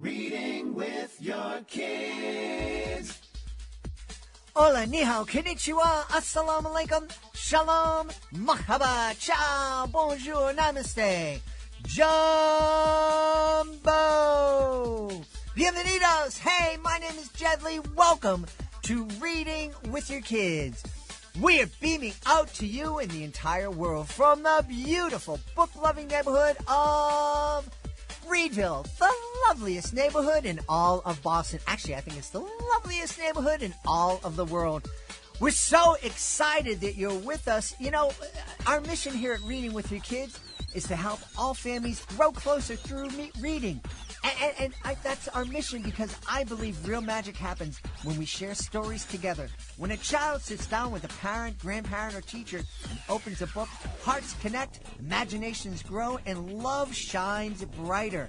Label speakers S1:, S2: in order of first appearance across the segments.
S1: Reading with your kids.
S2: Hola, ni hao, konnichiwa, assalamu alaikum, shalom, mahaba, ciao, bonjour, namaste, jumbo. Bienvenidos. Hey, my name is Jed Lee. Welcome to Reading with Your Kids. We are beaming out to you and the entire world from the beautiful book-loving neighborhood of Reedville, the loveliest neighborhood in all of Boston. Actually, I think it's the loveliest neighborhood in all of the world. We're so excited that you're with us. You know, our mission here at Reading with Your Kids is to help all families grow closer through reading. And that's our mission because I believe real magic happens when we share stories together. When a child sits down with a parent, grandparent, or teacher and opens a book, hearts connect, imaginations grow, and love shines brighter.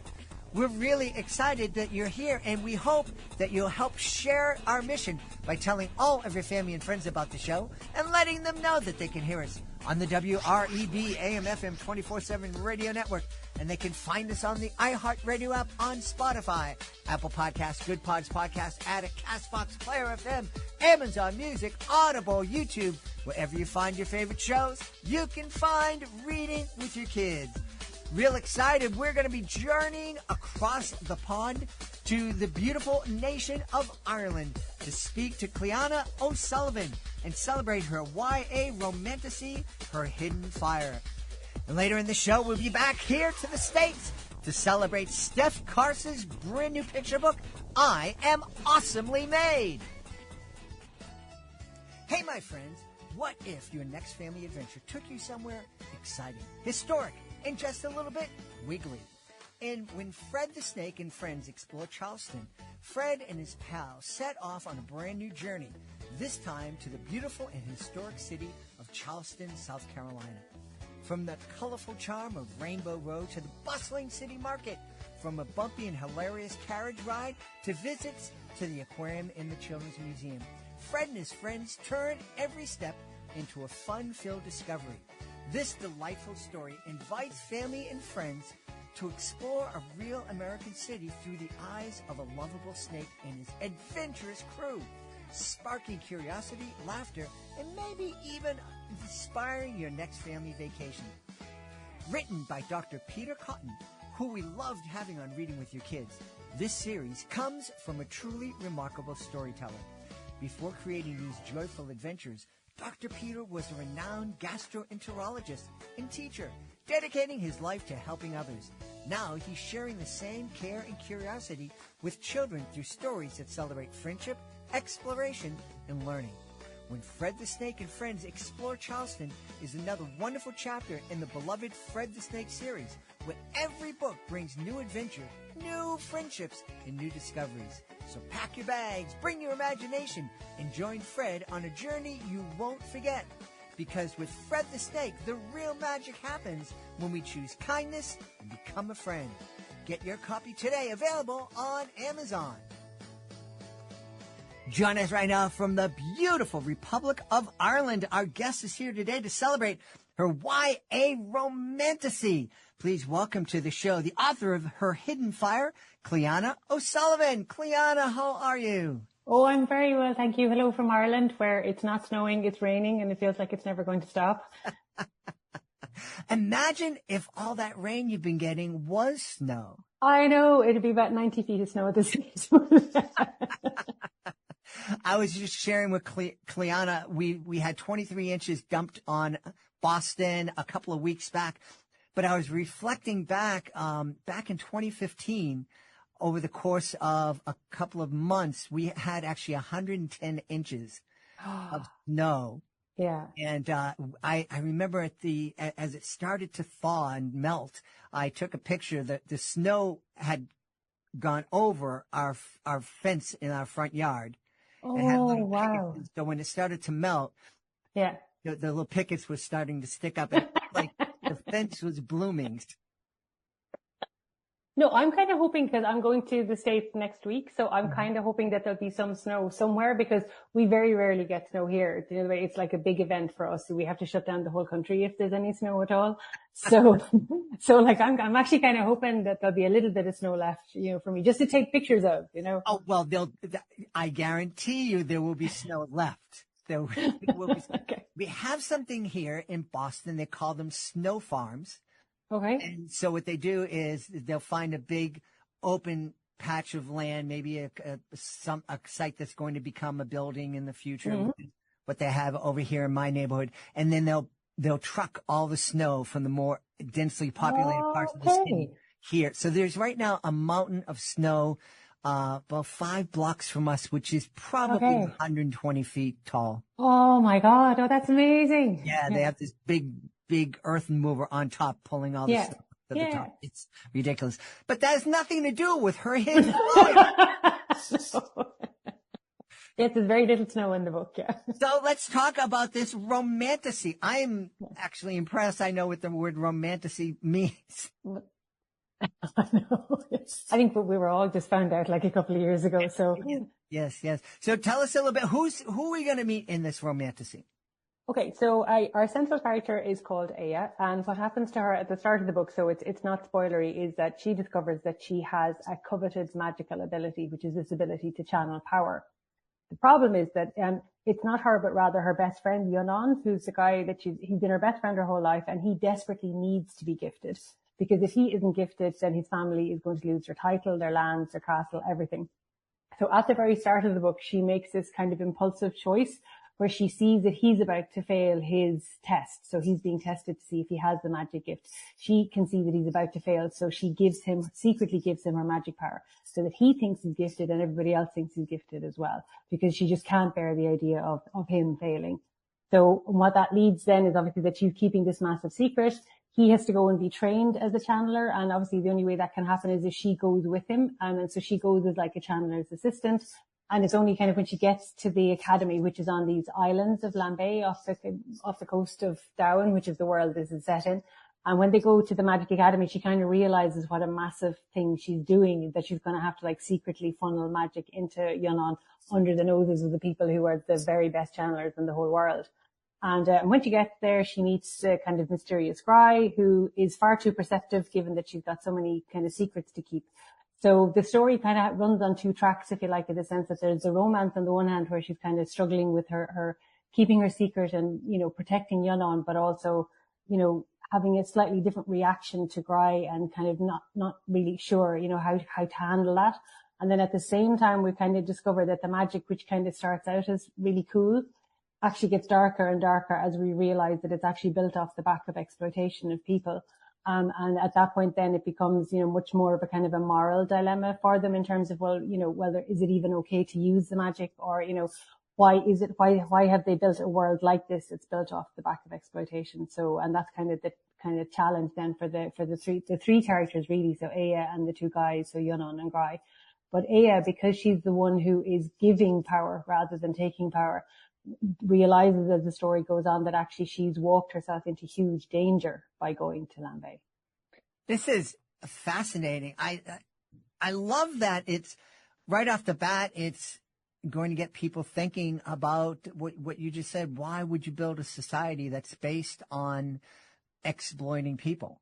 S2: We're really excited that you're here, and we hope that you'll help share our mission by telling all of your family and friends about the show and letting them know that they can hear us on the WREB AM/FM 24/7 radio network. And they can find us on the iHeartRadio app on Spotify, Apple Podcasts, Good Pods Podcast, Addict, CastBox, Player FM, Amazon Music, Audible, YouTube. Wherever you find your favorite shows, you can find Reading with Your Kids. Real excited. We're going to be journeying across the pond to the beautiful nation of Ireland to speak to Cliodhna O'Sullivan and celebrate her YA romantasy, Her Hidden Fire. And later in the show, we'll be back here to the States to celebrate Steph Carse's brand new picture book, I Am Awesomely Made. Hey, my friends, what if your next family adventure took you somewhere exciting, historic, and just a little bit wiggly? And when Fred the Snake and friends explore Charleston, Fred and his pals set off on a brand new journey, this time to the beautiful and historic city of Charleston, South Carolina. From the colorful charm of Rainbow Road to the bustling city market, from a bumpy and hilarious carriage ride to visits to the aquarium in the Children's Museum, Fred and his friends turn every step into a fun-filled discovery. This delightful story invites family and friends to explore a real American city through the eyes of a lovable snake and his adventurous crew, sparking curiosity, laughter, and maybe even inspiring your next family vacation. Written by Dr. Peter Cotton, who we loved having on Reading with Your Kids, this series comes from a truly remarkable storyteller. Before creating these joyful adventures, Dr. Peter was a renowned gastroenterologist and teacher, dedicating his life to helping others. Now he's sharing the same care and curiosity with children through stories that celebrate friendship, exploration, and learning. When Fred the Snake and Friends Explore Charleston is another wonderful chapter in the beloved Fred the Snake series, where every book brings new adventure, new friendships, and new discoveries. So pack your bags, bring your imagination, and join Fred on a journey you won't forget. Because with Fred the Snake, the real magic happens when we choose kindness and become a friend. Get your copy today, available on Amazon. Join us right now from the beautiful Republic of Ireland. Our guest is here today to celebrate her YA romantasy. Please welcome to the show the author of Her Hidden Fire, Cliodhna O'Sullivan. Cliodhna, how are you?
S3: Oh, I'm very well, thank you. Hello from Ireland, where it's not snowing, it's raining, and it feels like it's never going to stop.
S2: Imagine if all that rain you've been getting was snow.
S3: I know, it'd be about 90 feet of snow at this stage.
S2: I was just sharing with Cliodhna, we had 23 inches dumped on Boston a couple of weeks back, but I was reflecting back in 2015, over the course of a couple of months, we had actually 110 inches of snow.
S3: Yeah.
S2: And I remember as it started to thaw and melt, I took a picture that the snow had gone over our fence in our front yard.
S3: Oh,
S2: Pickets.
S3: wow.
S2: So when it started to melt,
S3: yeah,
S2: the little pickets were starting to stick up, and like the fence was blooming.
S3: No, I'm kind of hoping because I'm going to the States next week. So I'm kind of hoping that there'll be some snow somewhere because we very rarely get snow here. You know, it's like a big event for us. So we have to shut down the whole country if there's any snow at all. So, so like I'm actually kind of hoping that there'll be a little bit of snow left, you know, for me just to take pictures of, you know.
S2: Oh, well, I guarantee you there will be snow left. There will be.
S3: Okay.
S2: We have something here in Boston. They call them snow farms.
S3: Okay.
S2: And so what they do is they'll find a big open patch of land, maybe a site that's going to become a building in the future, what they have over here in my neighborhood. And then they'll truck all the snow from the more densely populated parts of the city here. So there's right now a mountain of snow, about 5 blocks from us, which is probably 120 feet tall.
S3: Oh my God. Oh, that's amazing.
S2: Yeah, they have this big earthen mover on top pulling all the stuff to the top. It's ridiculous. But that has nothing to do with her hidden life.
S3: Yes, there's very little snow in the book, yeah.
S2: So let's talk about this romantasy. I'm actually impressed. I know what the word romantasy means.
S3: I know. I think we were all just found out like a couple of years ago. So
S2: yes. So tell us a little bit. Who are we going to meet in this romantasy?
S3: Okay, so our central character is called Aya, and what happens to her at the start of the book, so it's not spoilery, is that she discovers that she has a coveted magical ability, which is this ability to channel power. The problem is that it's not her, but rather her best friend, Yonan, who's the guy that he's been her best friend her whole life, and he desperately needs to be gifted. Because if he isn't gifted, then his family is going to lose their title, their lands, their castle, everything. So at the very start of the book, she makes this kind of impulsive choice where she sees that he's about to fail his test. So he's being tested to see if he has the magic gift. She can see that he's about to fail. So she secretly gives him her magic power so that he thinks he's gifted and everybody else thinks he's gifted as well, because she just can't bear the idea of him failing. So what that leads then is obviously that she's keeping this massive secret. He has to go and be trained as a channeler. And obviously the only way that can happen is if she goes with him. And so she goes as like a channeler's assistant. And it's only kind of when she gets to the academy, which is on these islands of Lambay off the coast of Down, which is the world this is set in. And when they go to the Magic Academy, she kind of realizes what a massive thing she's doing, that she's going to have to like secretly funnel magic into Yonan under the noses of the people who are the very best channelers in the whole world. And when she gets there, she meets a kind of mysterious Scry who is far too perceptive, given that she's got so many kind of secrets to keep. So the story kind of runs on 2 tracks, if you like, in the sense that there's the romance on the one hand where she's kind of struggling with her keeping her secret and, you know, protecting Yonan, but also, you know, having a slightly different reaction to Gry and kind of not really sure, you know, how to handle that. And then at the same time, we kind of discover that the magic, which kind of starts out as really cool, actually gets darker and darker as we realize that it's actually built off the back of exploitation of people. And at that point, then it becomes, you know, much more of a kind of a moral dilemma for them in terms of, well, you know, whether is it even okay to use the magic, or, you know, why have they built a world like this? It's built off the back of exploitation. So, and that's kind of the challenge then for the three characters really. So Aya and the 2 guys, so Yonan and Gry. But Aya, because she's the one who is giving power rather than taking power, realizes as the story goes on that actually she's walked herself into huge danger by going to Lambay.
S2: This is fascinating. I love that it's right off the bat. It's going to get people thinking about what you just said. Why would you build a society that's based on exploiting people?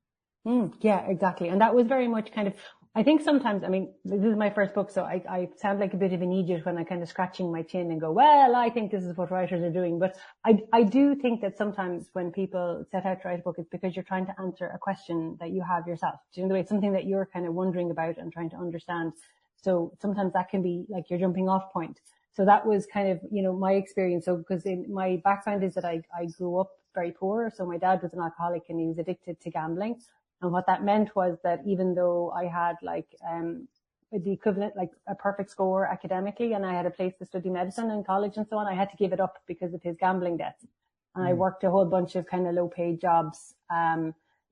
S3: Yeah, exactly. And that was very much kind of, I think sometimes, I mean, this is my first book, so I sound like a bit of an idiot when I'm kind of scratching my chin and go, well, I think this is what writers are doing. But I do think that sometimes when people set out to write a book, it's because you're trying to answer a question that you have yourself. Do you know the way? It's something that you're kind of wondering about and trying to understand. So sometimes that can be like your jumping off point. So that was kind of, you know, my experience. So because my background is that I grew up very poor. So my dad was an alcoholic and he was addicted to gambling. And what that meant was that even though I had like the equivalent, like a perfect score academically, and I had a place to study medicine in college and so on, I had to give it up because of his gambling debts. And I worked a whole bunch of kind of low paid jobs.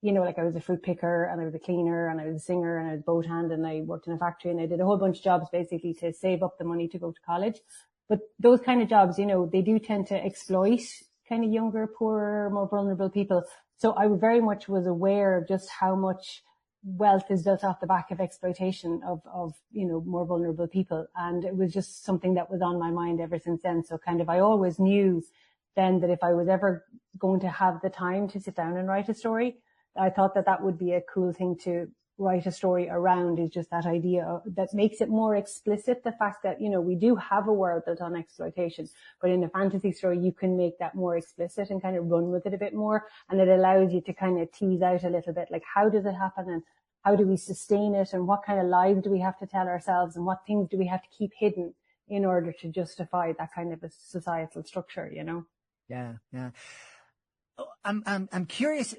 S3: You know, like I was a fruit picker and I was a cleaner and I was a singer and I was boat hand and I worked in a factory and I did a whole bunch of jobs basically to save up the money to go to college. But those kind of jobs, you know, they do tend to exploit kind of younger, poorer, more vulnerable people. So I very much was aware of just how much wealth is built off the back of exploitation of, more vulnerable people. And it was just something that was on my mind ever since then. So kind of, I always knew then that if I was ever going to have the time to sit down and write a story, I thought that that would be a cool thing to write a story around, is just that idea that makes it more explicit, the fact that, we do have a world built on exploitation, but in a fantasy story, you can make that more explicit and kind of run with it a bit more. And it allows you to kind of tease out a little bit, like, how does it happen and how do we sustain it, and what kind of lies do we have to tell ourselves, and what things do we have to keep hidden in order to justify that kind of a societal structure,
S2: Yeah. Yeah. I'm curious.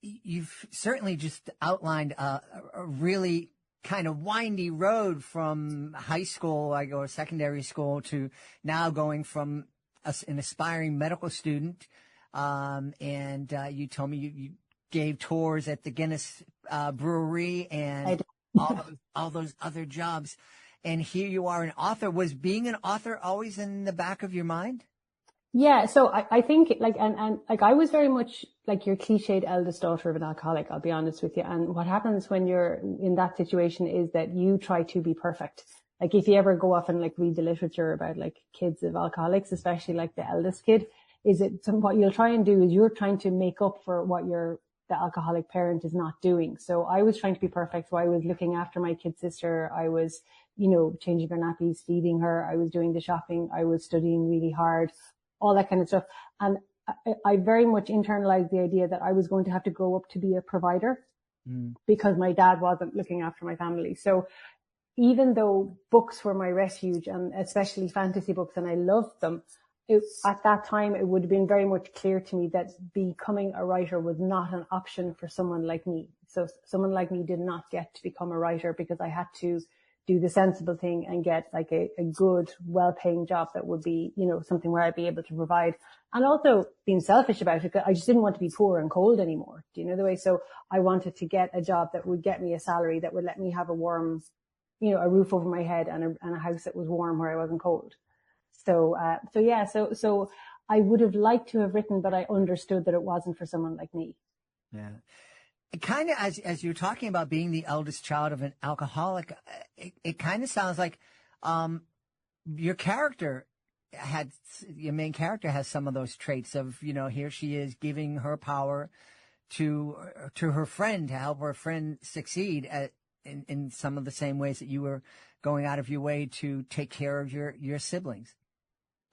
S2: You've certainly just outlined a really kind of windy road from high school, or secondary school, to now going from an aspiring medical student. And you told me you gave tours at the Guinness Brewery and all those other jobs. And here you are, an author. Was being an author always in the back of your mind?
S3: Yeah, so I think and I was very much like your cliched eldest daughter of an alcoholic, I'll be honest with you. And what happens when you're in that situation is that you try to be perfect. Like, if you ever go off and read the literature about kids of alcoholics, especially the eldest kid, what you'll try and do is you're trying to make up for what the alcoholic parent is not doing. So I was trying to be perfect. So I was looking after my kid sister. I was, changing her nappies, feeding her. I was doing the shopping. I was studying really hard, all that kind of stuff. And I very much internalized the idea that I was going to have to grow up to be a provider because my dad wasn't looking after my family. So even though books were my refuge, and especially fantasy books, and I loved them, at that time, it would have been very much clear to me that becoming a writer was not an option for someone like me. So someone like me did not get to become a writer, because I had to do the sensible thing and get a good, well-paying job that would be, something where I'd be able to provide. And also being selfish about it, I just didn't want to be poor and cold anymore. Do you know the way? So I wanted to get a job that would get me a salary that would let me have a warm, a roof over my head and a house that was warm where I wasn't cold. So I would have liked to have written, but I understood that it wasn't for someone like me.
S2: Yeah. Kind of, as you're talking about being the eldest child of an alcoholic, it kind of sounds like your main character has some of those traits of, here she is giving her power to her friend, to help her friend succeed in some of the same ways that you were going out of your way to take care of your siblings.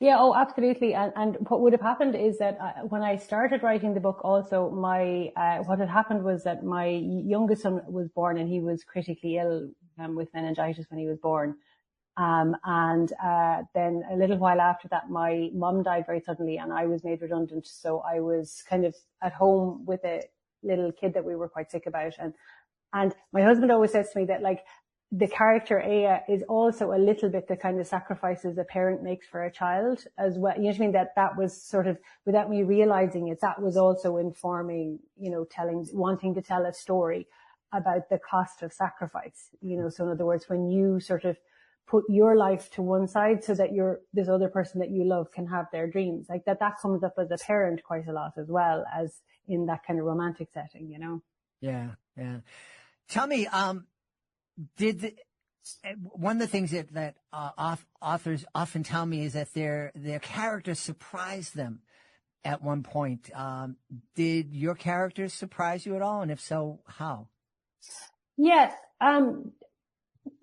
S3: Yeah, oh, absolutely. And what would have happened is that when I started writing the book, also what had happened was that my youngest son was born, and he was critically ill with meningitis when he was born. Then a little while after that, my mum died very suddenly, and I was made redundant. So I was kind of at home with a little kid that we were quite sick about. And my husband always says to me that the character Aya is also a little bit the kind of sacrifices a parent makes for a child as well. You know what I mean? That was sort of, without me realizing it, that was also informing, wanting to tell a story about the cost of sacrifice. So in other words, when you sort of put your life to one side so that this other person that you love can have their dreams, that comes up as a parent quite a lot, as well as in that kind of romantic setting,
S2: Yeah. Yeah. Tell me, one of the things that authors often tell me is that their characters surprise them at one point. Did your characters surprise you at all? And if so, how?
S3: Yes.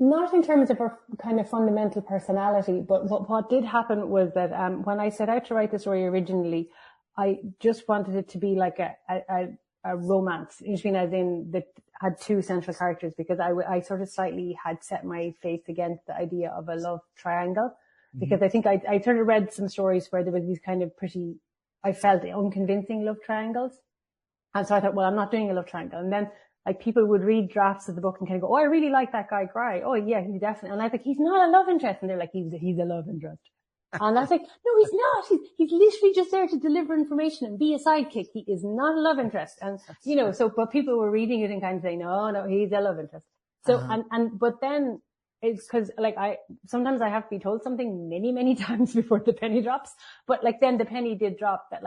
S3: Not in terms of her kind of fundamental personality, but what did happen was that when I set out to write the story originally, I just wanted it to be like a romance, as in that had two central characters, because I sort of slightly had set my face against the idea of a love triangle, because I think I sort of read some stories where there was these kind of pretty, I felt, unconvincing love triangles. And so I thought, well, I'm not doing a love triangle. And then people would read drafts of the book and kind of go, oh, I really like that guy, Gry. Oh yeah, he's definitely. And I was like, he's not a love interest. And they're like, he's a love interest. And I was like, no, he's not. He's literally just there to deliver information and be a sidekick. He is not a love interest. And, but people were reading it and kind of saying, no, he's a love interest. So, but then it's because sometimes I have to be told something many, many times before the penny drops. But then the penny did drop that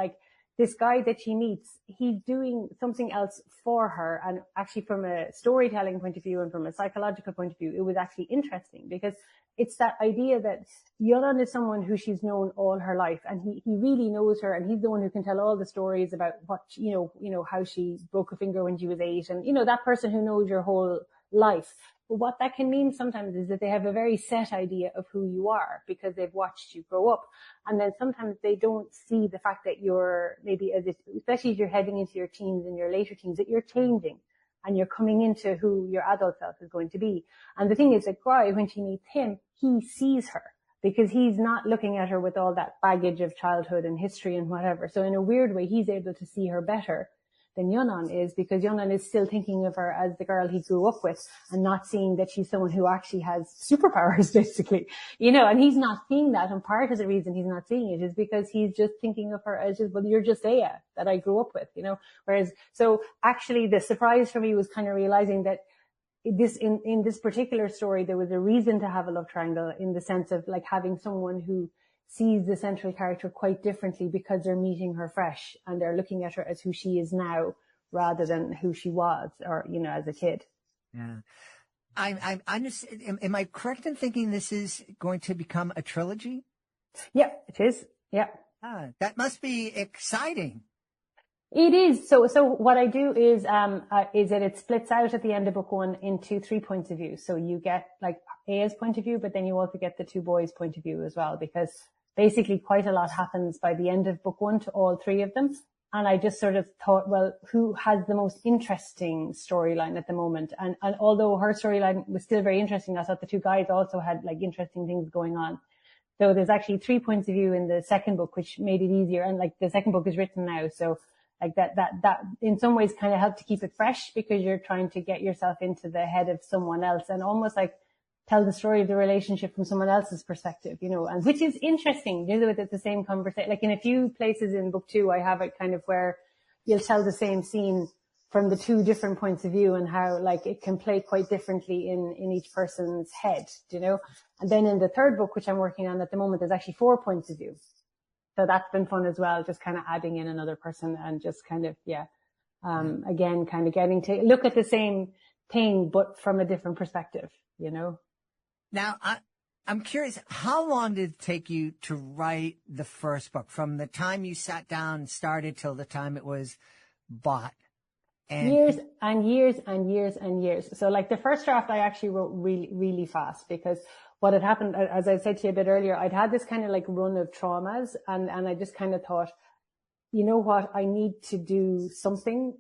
S3: this guy that she meets, he's doing something else for her. And actually from a storytelling point of view and from a psychological point of view, it was actually interesting because it's that idea that Yolan is someone who she's known all her life, and he really knows her, and he's the one who can tell all the stories about what, how she broke a finger when she was 8, and, that person who knows your whole life. But what that can mean sometimes is that they have a very set idea of who you are because they've watched you grow up. And then sometimes they don't see the fact that you're maybe, especially if you're heading into your teens and your later teens, that you're changing and you're coming into who your adult self is going to be. And the thing is that Guy, when she meets him, he sees her because he's not looking at her with all that baggage of childhood and history and whatever. So in a weird way, he's able to see her better than Yonan is, because Yonan is still thinking of her as the girl he grew up with and not seeing that she's someone who actually has superpowers, basically, and he's not seeing that. And part of the reason he's not seeing it is because he's just thinking of her as just, well, you're just Aya that I grew up with, whereas, so actually the surprise for me was kind of realizing that in this particular story, there was a reason to have a love triangle in the sense of like having someone who sees the central character quite differently because they're meeting her fresh and they're looking at her as who she is now rather than who she was or, as a kid.
S2: Yeah. I'm just, am I correct in thinking this is going to become a trilogy?
S3: Yeah, it is. Yeah.
S2: That must be exciting.
S3: It is. So what I do is that it splits out at the end of book 1 into 3 points of view. So you get like Aya's point of view, but then you also get the 2 boys' point of view as well, because basically quite a lot happens by the end of book 1 to all 3 of them. And I just sort of thought, well, who has the most interesting storyline at the moment? And although her storyline was still very interesting, I thought the 2 guys also had like interesting things going on. So there's actually 3 points of view in the second book, which made it easier. And like the second book is written now. So like that in some ways kind of helped to keep it fresh because you're trying to get yourself into the head of someone else and almost like tell the story of the relationship from someone else's perspective, and which is interesting. It's the same conversation. Like in a few places in book 2, I have it kind of where you'll tell the same scene from the 2 different points of view and how like it can play quite differently in each person's head, And then in the third book, which I'm working on at the moment, there's actually 4 points of view. So that's been fun as well, just kind of adding in another person and just kind of, again, kind of getting to look at the same thing, but from a different perspective,
S2: Now, I'm curious, how long did it take you to write the first book, from the time you sat down and started till the time it was bought? And
S3: years and years and years and years. So like the first draft I actually wrote really, really fast because what had happened, as I said to you a bit earlier, I'd had this kind of like run of traumas and I just kind of thought, you know what, I need to do something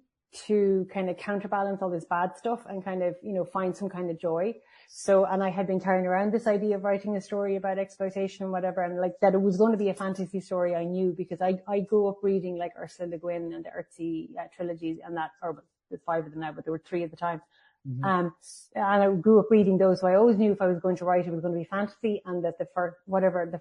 S3: to kind of counterbalance all this bad stuff and kind of, find some kind of joy. So, and I had been carrying around this idea of writing a story about exploitation and whatever, and like that it was going to be a fantasy story, I knew, because I grew up reading like Ursula Le Guin and the Earthsea trilogies and that, or there's 5 of them now, but there were 3 at the time. Mm-hmm. And I grew up reading those, so I always knew if I was going to write, it was going to be fantasy, and that the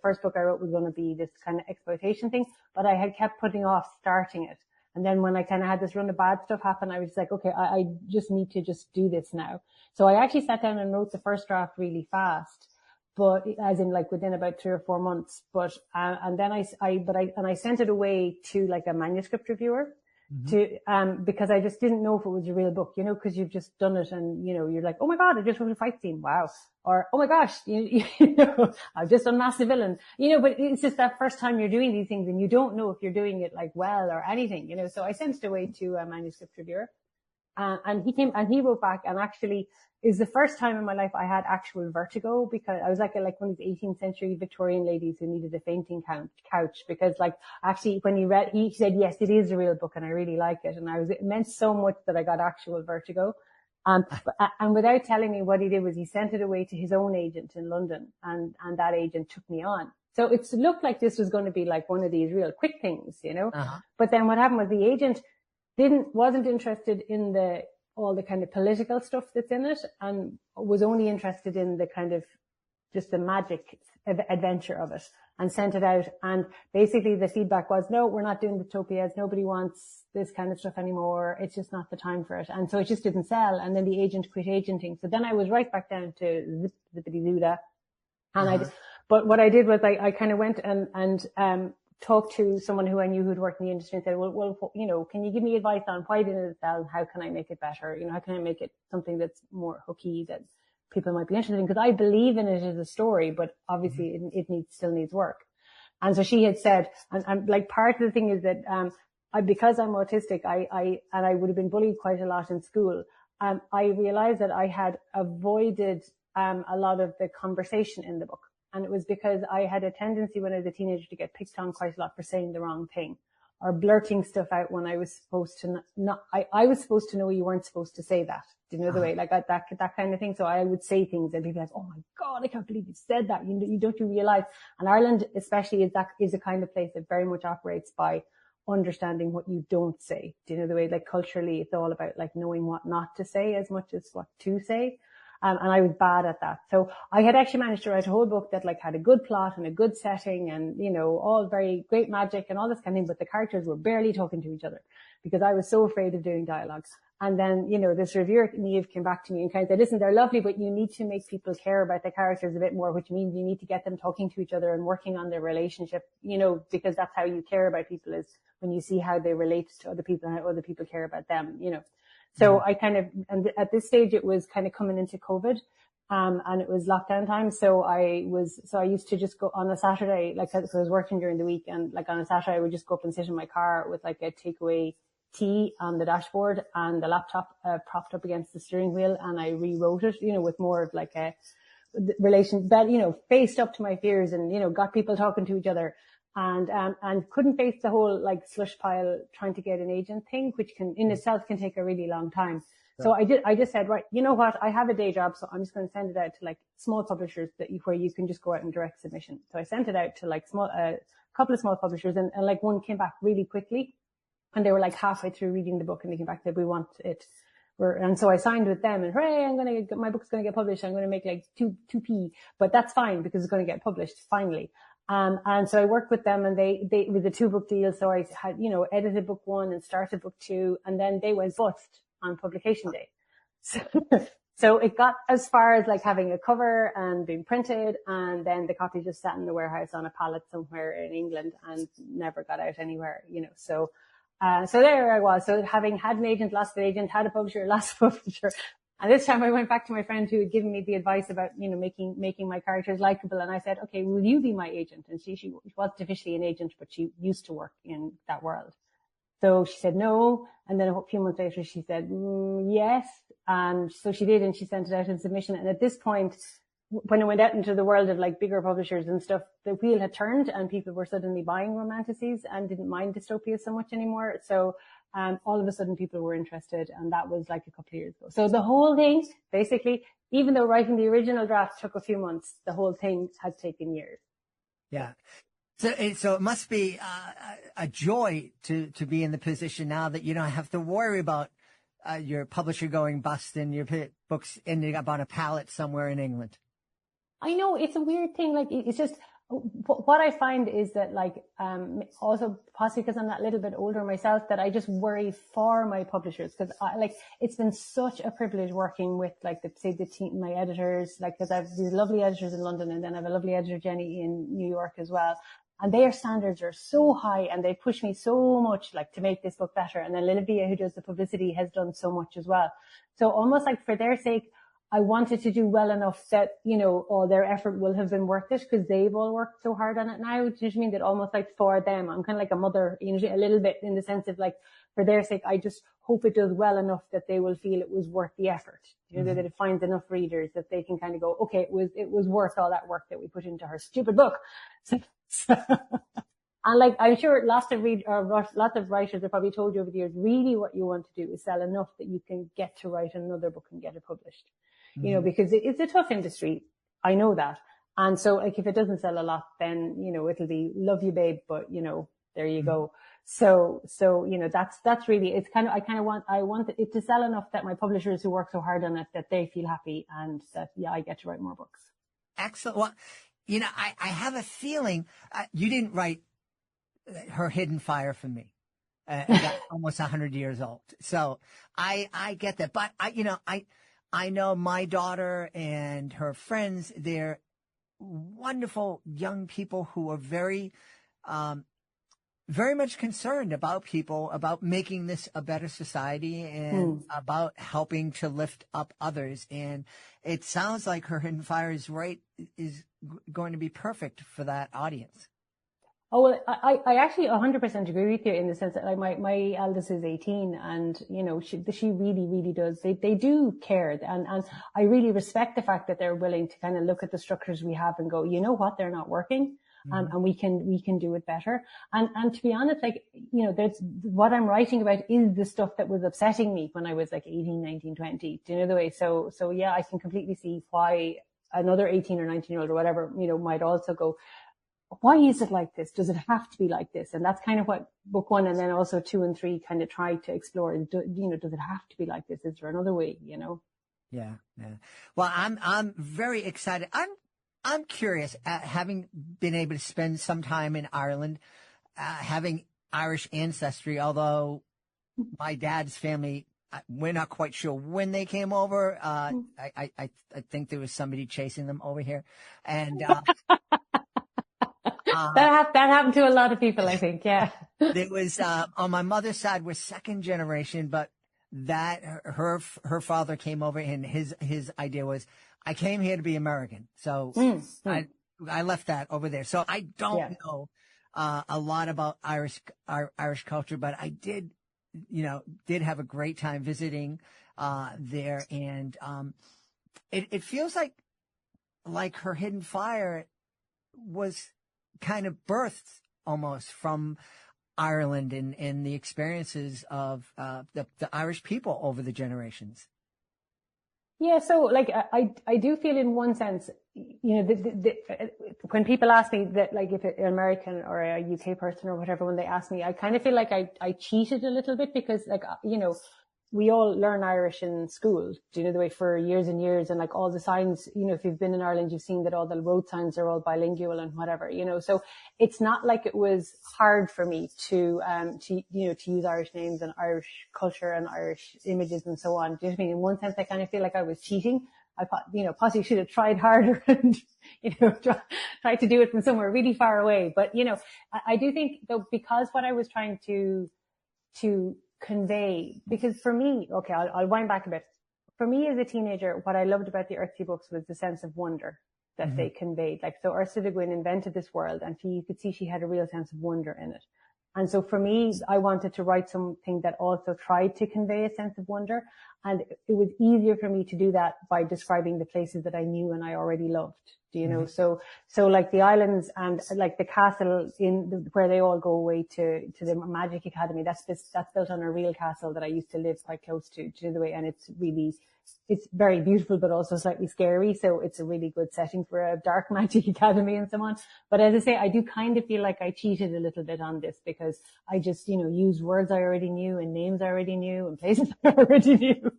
S3: first book I wrote was going to be this kind of exploitation thing, but I had kept putting off starting it. And then when I kind of had this run of bad stuff happen, I was like, okay, I just need to just do this now. So I actually sat down and wrote the first draft really fast, but as in like within about 3 or 4 months. But, and then I sent it away to like a manuscript reviewer because I just didn't know if it was a real book, cause you've just done it and, you're like, oh my God, I just wrote a fight scene. Wow. Or, oh my gosh, I've just unmasked a villain, but it's just that first time you're doing these things and you don't know if you're doing it like well or anything, so I sent it away to a manuscript reviewer. And he came and he wrote back, and actually is the first time in my life I had actual vertigo, because I was like one of these 18th century Victorian ladies who needed a fainting couch, because like actually when he said, yes, it is a real book and I really like it. And it meant so much that I got actual vertigo. And without telling me, what he did was he sent it away to his own agent in London, and that agent took me on. So it looked like this was going to be like one of these real quick things, But then what happened was the agent wasn't interested in all the kind of political stuff that's in it, and was only interested in the kind of just the magic adventure of it, and sent it out. And basically the feedback was, no, we're not doing Dystopias. Nobody wants this kind of stuff anymore. It's just not the time for it. And so it just didn't sell. And then the agent quit agenting. So then I was right back down to zippity doo. And but what I did was I kind of went and talked to someone who I knew who'd worked in the industry and said, well, you know, can you give me advice on why didn't it sell? How can I make it better? You know, how can I make it something that's more hooky that people might be interested in? Because I believe in it as a story, but obviously still needs work. And so she had said, and like part of the thing is that, because I'm autistic, I would have been bullied quite a lot in school. I realized that I had avoided, a lot of the conversation in the book. And it was because I had a tendency when I was a teenager to get picked on quite a lot for saying the wrong thing or blurting stuff out when I was supposed to I was supposed to know you weren't supposed to say that. Do you know the way, like that kind of thing? So I would say things and people like, oh my God, I can't believe you said that. You don't realize. And Ireland especially is a kind of place that very much operates by understanding what you don't say. Do you know the way, like culturally, it's all about like knowing what not to say as much as what to say. And I was bad at that. So I had actually managed to write a whole book that like had a good plot and a good setting and, you know, all very great magic and all this kind of thing, but the characters were barely talking to each other because I was so afraid of doing dialogues. And then, you know, this reviewer, Niamh, came back to me and kind of said, listen, they're lovely, but you need to make people care about the characters a bit more, which means you need to get them talking to each other and working on their relationship, you know, because that's how you care about people, is when you see how they relate to other people and how other people care about them, you know. So I kind of, and at this stage it was kind of coming into COVID, and it was lockdown time. So I used to just go on a Saturday, like, so I was working during the week, and like on a Saturday I would just go up and sit in my car with like a takeaway tea on the dashboard and the laptop propped up against the steering wheel, and I rewrote it, you know, with more of like a relation that, you know, faced up to my fears and, you know, got people talking to each other. And couldn't face the whole like slush pile trying to get an agent thing, which can in itself can take a really long time. So I just said, right, you know what? I have a day job, so I'm just going to send it out to like small publishers where you can just go out and direct submission. So I sent it out to like couple of small publishers, and like one came back really quickly, and they were like halfway through reading the book and they came back and said, we want it. And so I signed with them, and hooray, my book's going to get published. I'm going to make like 2p, but that's fine because it's going to get published finally. And so I worked with them, and they with a 2-book deal. So I had, you know, edited book 1 and started book 2, and then they went bust on publication day. So it got as far as like having a cover and being printed, and then the copy just sat in the warehouse on a pallet somewhere in England and never got out anywhere, you know. So there I was. So having had an agent, lost an agent, had a publisher, lost a publisher. And this time I went back to my friend who had given me the advice about, you know, making my characters likable. And I said, okay, will you be my agent? And she wasn't officially an agent, but she used to work in that world. So she said no. And then a few months later, she said, yes. And so she did, and she sent it out in submission. And at this point, when it went out into the world of like bigger publishers and stuff, the wheel had turned and people were suddenly buying romantasies and didn't mind dystopias so much anymore. So all of a sudden people were interested, and that was like a couple of years ago. So the whole thing, basically, even though writing the original draft took a few months, the whole thing has taken years.
S2: Yeah. So it must be a joy to be in the position now that you don't have to worry about your publisher going bust and your books ending up on a pallet somewhere in England.
S3: I know, it's a weird thing. Like, it's just, what I find is that, like, also possibly because I'm that little bit older myself, that I just worry for my publishers, because it's been such a privilege working with like the team, my editors, like, because I have these lovely editors in London, and then I have a lovely editor, Jenny, in New York as well. And their standards are so high, and they push me so much, like, to make this book better. And then Olivia, who does the publicity, has done so much as well. So almost like for their sake, I wanted to do well enough that, you know, all their effort will have been worth it, because they've all worked so hard on it now. Do you know what I mean? That almost like for them, I'm kind of like a mother, you know, a little bit, in the sense of like, for their sake, I just hope it does well enough that they will feel it was worth the effort. You know, that it finds enough readers that they can kind of go, okay, it was worth all that work that we put into her stupid book. And like, I'm sure lots of writers have probably told you over the years, really what you want to do is sell enough that you can get to write another book and get it published. You know, because it's a tough industry. I know that. And so, like, if it doesn't sell a lot, then, you know, it'll be love you, babe, but, you know, there you go. So, you know, that's really, it's kind of, I want it to sell enough that my publishers who work so hard on it, that they feel happy, and that, yeah, I get to write more books.
S2: Excellent. Well, you know, I have a feeling you didn't write Her Hidden Fire for me. That's almost 100 years old. So I get that. But I know my daughter and her friends, they're wonderful young people who are very very much concerned about people, about making this a better society and about helping to lift up others. And it sounds like Her Hidden Fire is going to be perfect for that audience.
S3: Oh, well, I actually 100% agree with you in the sense that, like, my eldest is 18 and, you know, she really, really does. They do care. And I really respect the fact that they're willing to kind of look at the structures we have and go, you know what, they're not working. And we can do it better. And to be honest, like, you know, there's what I'm writing about is the stuff that was upsetting me when I was like 18, 19, 20. Do you know the way? So yeah, I can completely see why another 18 or 19-year-old or whatever, you know, might also go, why is it like this? Does it have to be like this? And that's kind of what book 1 and then also 2 and 3 kind of try to explore. You know, does it have to be like this? Is there another way, you know?
S2: Yeah. Well, I'm very excited. I'm curious, having been able to spend some time in Ireland, having Irish ancestry, although my dad's family, we're not quite sure when they came over. I think there was somebody chasing them over here. And,
S3: that happened to a lot of people, I think. Yeah.
S2: There was, on my mother's side, we're second generation, but that her father came over and his idea was, I came here to be American. So I left that over there. So I don't know, a lot about Irish culture, but I did have a great time visiting, there. And, it feels like Her Hidden Fire was kind of birthed almost from Ireland and the experiences of the Irish people over the generations.
S3: Yeah, so like I do feel in one sense, you know, when people ask me that, like, if an American or a UK person or whatever, when they ask me, I kind of feel like I cheated a little bit because, like, you know, we all learn Irish in school, do you know the way, for years and years, and like all the signs, you know, if you've been in Ireland, you've seen that all the road signs are all bilingual and whatever, you know, so it's not like it was hard for me to use Irish names and Irish culture and Irish images and so on. Do you know what I mean? In one sense, I kind of feel like I was cheating. I, you know, possibly should have tried harder and, you know, tried to do it from somewhere really far away. But, you know, I do think though, because what I was trying to convey, because for me, okay, I'll wind back a bit. For me as a teenager, what I loved about the Earthsea books was the sense of wonder that they conveyed. Like, so Ursula Le Guin invented this world and you could see she had a real sense of wonder in it. And so for me, I wanted to write something that also tried to convey a sense of wonder. And it was easier for me to do that by describing the places that I knew and I already loved. Do you know? So like the islands and like the castle where they all go away to the Magic Academy, that's built on a real castle that I used to live quite close to, do you know the way? And it's very beautiful, but also slightly scary. So it's a really good setting for a dark Magic Academy and so on. But as I say, I do kind of feel like I cheated a little bit on this because I just, you know, used words I already knew and names I already knew and places I already knew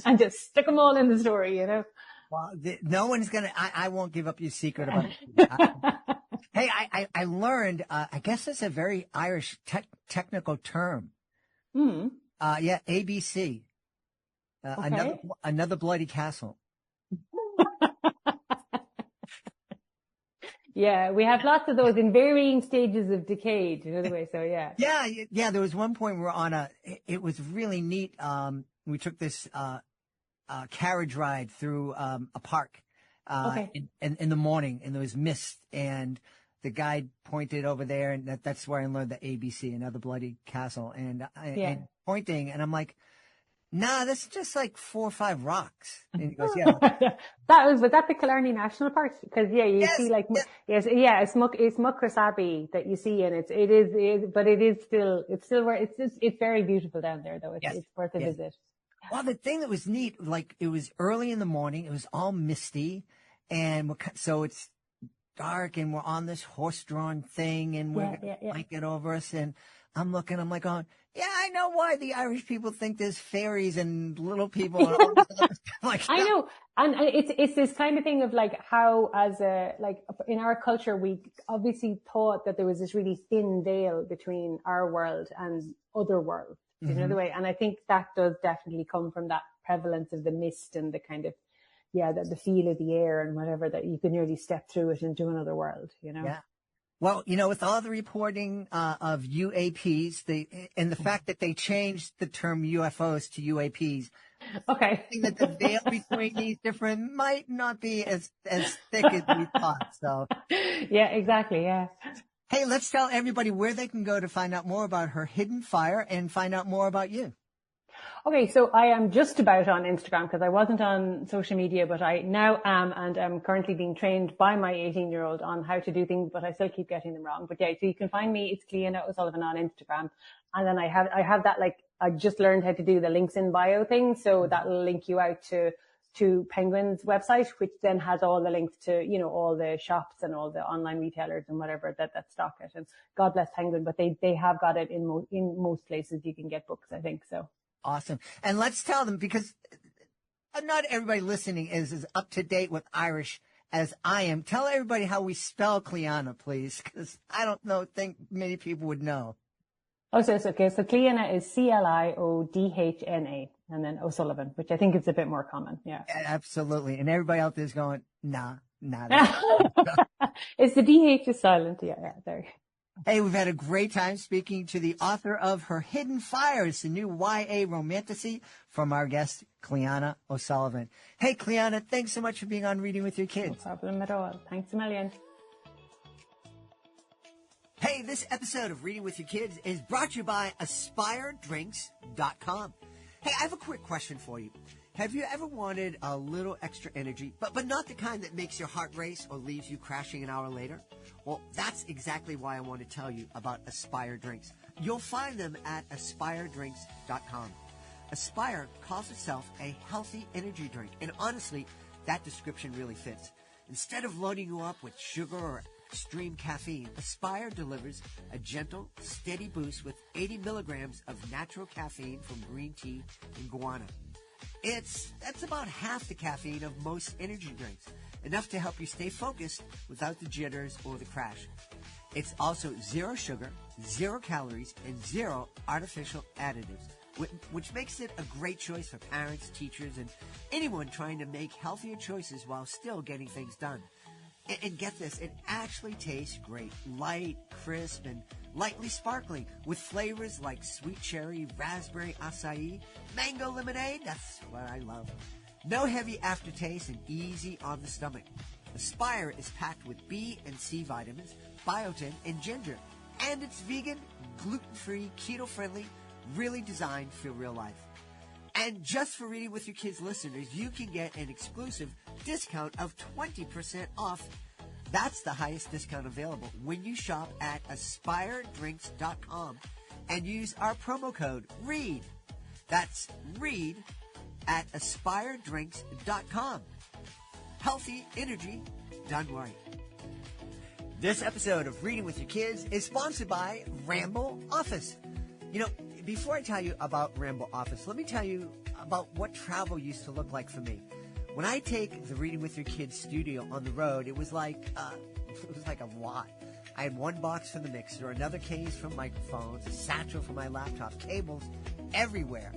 S3: and just stuck them all in the story, you know?
S2: Well, no one's I won't give up your secret about it. Hey, I learned, I guess it's a very Irish technical term. Yeah, ABC.
S3: Okay.
S2: Another bloody castle.
S3: Yeah, we have lots of those in varying stages of decay, you know the way, so yeah.
S2: Yeah, there was one point we were on it was really neat. We took this, carriage ride through, a park, in the morning, and there was mist, and the guide pointed over there, and that's where I learned the ABC, another bloody castle, and pointing, and I'm like, nah, that's just like 4 or 5 rocks. And he goes, yeah.
S3: Was that the Killarney National Park? Because you see like, it's Muckross Abbey that you see, and it's very beautiful down there though. It's worth a visit.
S2: Well, the thing that was neat, like, it was early in the morning, it was all misty, and so it's dark, and we're on this horse-drawn thing, and we're blanket over us, and I'm like, yeah, I know why the Irish people think there's fairies and little people. And all this other stuff. Like,
S3: I know. And it's this kind of thing of like how in our culture, we obviously thought that there was this really thin veil between our world and other worlds, you know the way. And I think that does definitely come from that prevalence of the mist and the kind of, the feel of the air and whatever, that you can nearly step through it into another world, you know?
S2: Yeah. Well, you know, with all the reporting of UAPs, and the fact that they changed the term UFOs to UAPs,
S3: Okay.
S2: I think that the veil between these different might not be as thick as we thought. So,
S3: Yeah, exactly. Yeah.
S2: hey, let's tell everybody where they can go to find out more about her hidden fire and find out more about you.
S3: Okay, so I am just about on Instagram because I wasn't on social media, but I now am, and I'm currently being trained by my 18-year-old on how to do things, but I still keep getting them wrong. But yeah, so you can find me, it's Cliodhna O'Sullivan on Instagram. And then I have that, like, I just learned how to do the links in bio thing. So that will link you out to Penguin's website, which then has all the links to, you know, all the shops and all the online retailers and whatever that stock it. And God bless Penguin, but they have got it in most places you can get books, I think. So.
S2: Awesome. And let's tell them, because not everybody listening is as up to date with Irish as I am. Tell everybody how we spell Cliodhna, please, because I don't think many people would know.
S3: Oh, so it's okay. So Cliodhna is Cliodhna, and then O'Sullivan, which I think is a bit more common. Yeah.
S2: Absolutely. And everybody out there is going, nah.
S3: It's the DH is silent. Yeah, there.
S2: Hey, we've had a great time speaking to the author of Her Hidden Fires, the new YA romantasy from our guest, Cliodhna O'Sullivan. Hey, Cliodhna, thanks so much for being on Reading with Your Kids.
S3: No problem at all. Thanks a million.
S2: Hey, this episode of Reading with Your Kids is brought to you by AspireDrinks.com. Hey, I have a quick question for you. Have you ever wanted a little extra energy, but not the kind that makes your heart race or leaves you crashing an hour later? Well, that's exactly why I want to tell you about Aspire Drinks. You'll find them at AspireDrinks.com. Aspire calls itself a healthy energy drink, and honestly, that description really fits. Instead of loading you up with sugar or extreme caffeine, Aspire delivers a gentle, steady boost with 80 milligrams of natural caffeine from green tea and guarana. That's about half the caffeine of most energy drinks, enough to help you stay focused without the jitters or the crash. It's also zero sugar, 0 calories, and 0 artificial additives, which makes it a great choice for parents, teachers, and anyone trying to make healthier choices while still getting things done. And get this, it actually tastes great, light, crisp, and lightly sparkling, with flavors like sweet cherry, raspberry acai, mango lemonade. That's what I love. No heavy aftertaste and easy on the stomach. Aspire is packed with B and C vitamins, biotin, and ginger. And it's vegan, gluten-free, keto-friendly, really designed for real life. And just for Reading with Your Kids listeners, you can get an exclusive discount of 20% off. That's the highest discount available when you shop at AspireDrinks.com and use our promo code READ. That's READ at AspireDrinks.com. Healthy energy done right. This episode of Reading with Your Kids is sponsored by Ramble Office. You know, before I tell you about Ramble Office, let me tell you about what travel used to look like for me. When I take the Reading with Your Kids studio on the road, it was like a lot. I had one box for the mixer, another case for microphones, a satchel for my laptop, cables everywhere.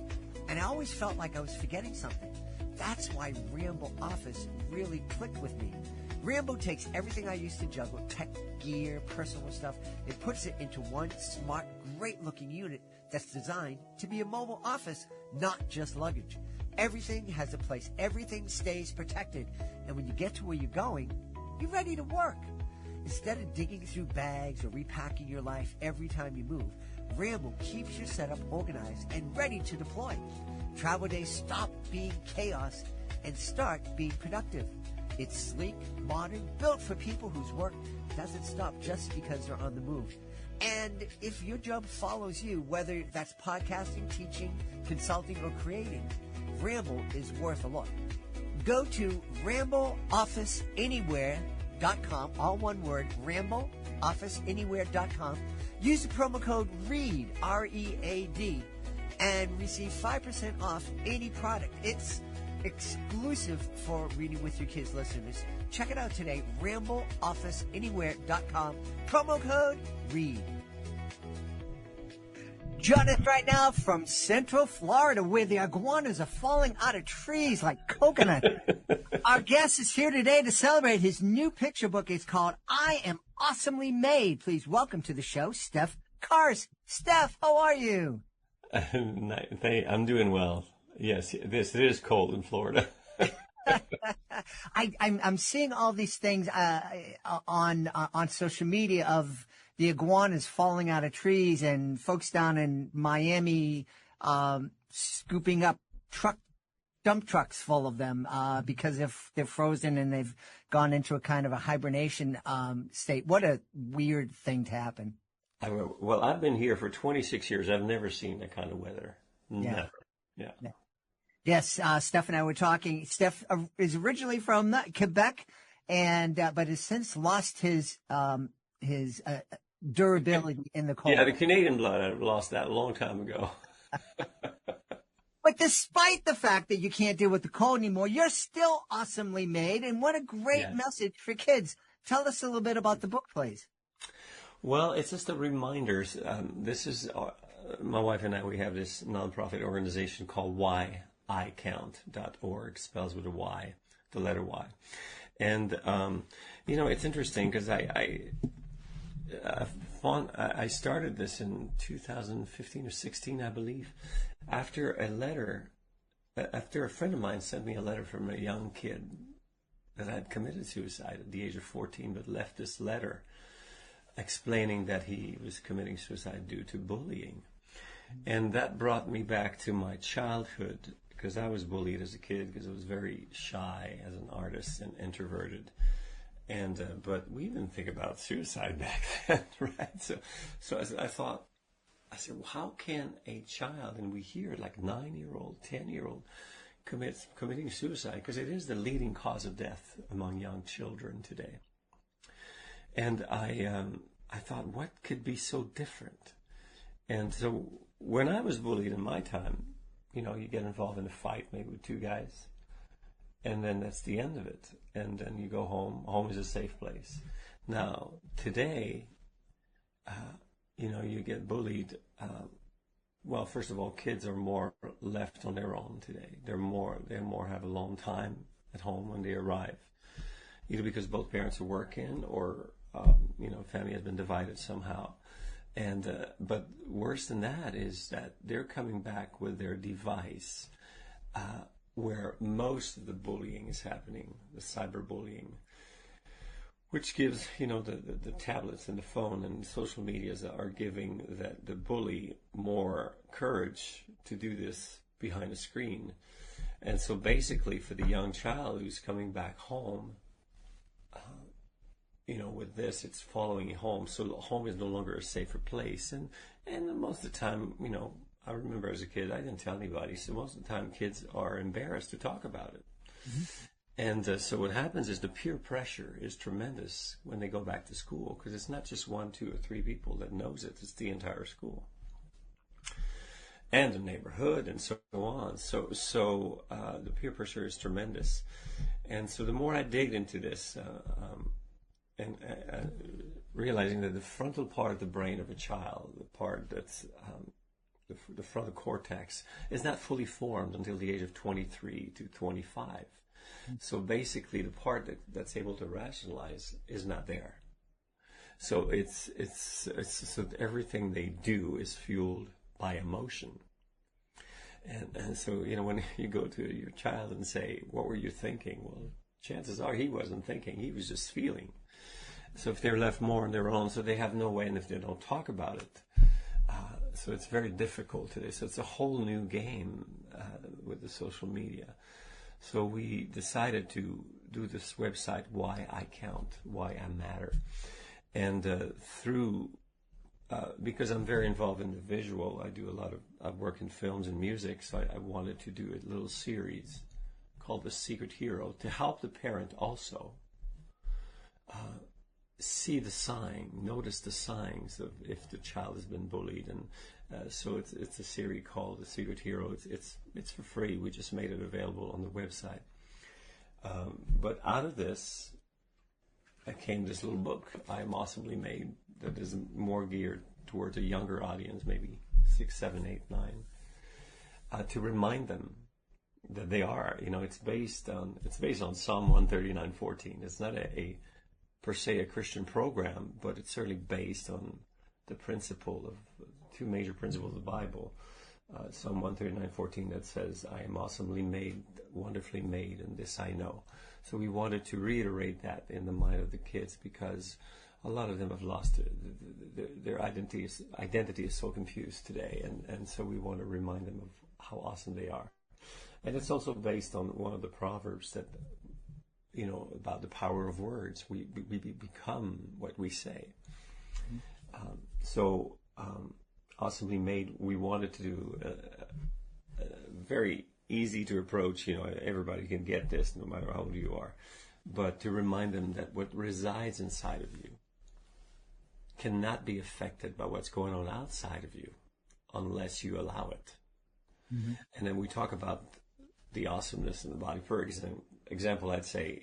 S2: And I always felt like I was forgetting something. That's why Ramble Office really clicked with me. Rambo takes everything I used to juggle, tech gear, personal stuff, and puts it into one smart, great-looking unit that's designed to be a mobile office, not just luggage. Everything has a place. Everything stays protected. And when you get to where you're going, you're ready to work. Instead of digging through bags or repacking your life every time you move, Ramble keeps your setup organized and ready to deploy. Travel days stop being chaos and start being productive. It's sleek, modern, built for people whose work doesn't stop just because they're on the move. And if your job follows you, whether that's podcasting, teaching, consulting, or creating, Ramble is worth a look. Go to RambleOfficeAnywhere.com, all one word, RambleOfficeAnywhere.com. Use the promo code READ, R-E-A-D, and receive 5% off any product. It's exclusive for Reading with Your Kids listeners. Check it out today, RambleOfficeAnywhere.com, promo code READ. Join us right now from Central Florida, where the iguanas are falling out of trees like coconut. Our guest is here today to celebrate his new picture book. It's called I Am awesomely made. Please welcome to the show, Steph Carse. Steph, how are you?
S4: I'm doing well. Yes, it is cold in Florida.
S2: I'm seeing all these things on social media of the iguanas falling out of trees and folks down in Miami scooping up dump trucks full of them because they're frozen and they've gone into a kind of a hibernation state. What a weird thing to happen.
S4: Well, I've been here for 26 years. I've never seen that kind of weather. Never. Yeah.
S2: Yes, Steph and I were talking. Steph is originally from Quebec, but has since lost his durability in the cold.
S4: Yeah, the Canadian blood, I lost that a long time ago.
S2: But despite the fact that you can't deal with the cold anymore, you're still awesomely made, and what a great message for kids. Tell us a little bit about the book, please.
S4: Well, it's just a reminder. This is my wife and I. We have this nonprofit organization called whyicount.org. Spells with a Y, the letter Y, and it's interesting because I started this in 2015 or 16, I believe, after a friend of mine sent me a letter from a young kid that had committed suicide at the age of 14, but left this letter explaining that he was committing suicide due to bullying. And that brought me back to my childhood, because I was bullied as a kid because I was very shy as an artist and introverted. And but we didn't think about suicide back then, right? So I said, well, how can a child, and we hear like 9-year-old, 10-year-old committing suicide, because it is the leading cause of death among young children today. And I thought, what could be so different? And so when I was bullied in my time, you get involved in a fight maybe with two guys, and then that's the end of it. And then you go home. Home is a safe place. Now, today, you get bullied. Well, first of all, kids are more left on their own today. They more have alone time at home when they arrive, either because both parents are working or family has been divided somehow. And but worse than that is that they're coming back with their device, where most of the bullying is happening, the cyberbullying, which gives the tablets and the phone and social medias are giving the bully more courage to do this behind a screen. And so basically for the young child who's coming back home, with this, it's following home. So home is no longer a safer place. And most of the time, I remember as a kid, I didn't tell anybody. So most of the time, kids are embarrassed to talk about it. Mm-hmm. And so what happens is the peer pressure is tremendous when they go back to school, because it's not just 1, 2, or 3 people that knows it. It's the entire school and the neighborhood and so on. So the peer pressure is tremendous. And so the more I dig into this, and realizing that the frontal part of the brain of a child, the part that's the frontal cortex, is not fully formed until the age of 23 to 25. Mm-hmm. So basically, the part that's able to rationalize is not there. So it's so everything they do is fueled by emotion. And so when you go to your child and say, "What were you thinking?" Well, chances are he wasn't thinking; he was just feeling. So if they're left more on their own, so they have no way, and if they don't talk about it, so it's very difficult today. So it's a whole new game with the social media. So we decided to do this website, Why I Count, Why I Matter. And because I'm very involved in the visual, I work in films and music, so I wanted to do a little series called The Secret Hero to help the parent also see the notice the signs of if the child has been bullied. And so it's a series called The Secret Hero. It's for free. We just made it available on the website. But out of this came this little book I am awesomely made that is more geared towards a younger audience, maybe 6, 7, 8, 9, to remind them that they are, it's based on Psalm 139:14. It's not a per se a Christian program, but it's certainly based on the principle of two major principles of the Bible. Psalm 139:14 that says, I am awesomely made, wonderfully made, and this I know. So we wanted to reiterate that in the mind of the kids, because a lot of them have lost their identity is so confused today, and so we want to remind them of how awesome they are. And it's also based on one of the proverbs that, about the power of words. We become what we say. Awesomely made, we wanted to do very easy to approach, everybody can get this no matter how old you are, but to remind them that what resides inside of you cannot be affected by what's going on outside of you unless you allow it. Mm-hmm. And then we talk about the awesomeness in the body. For example, I'd say,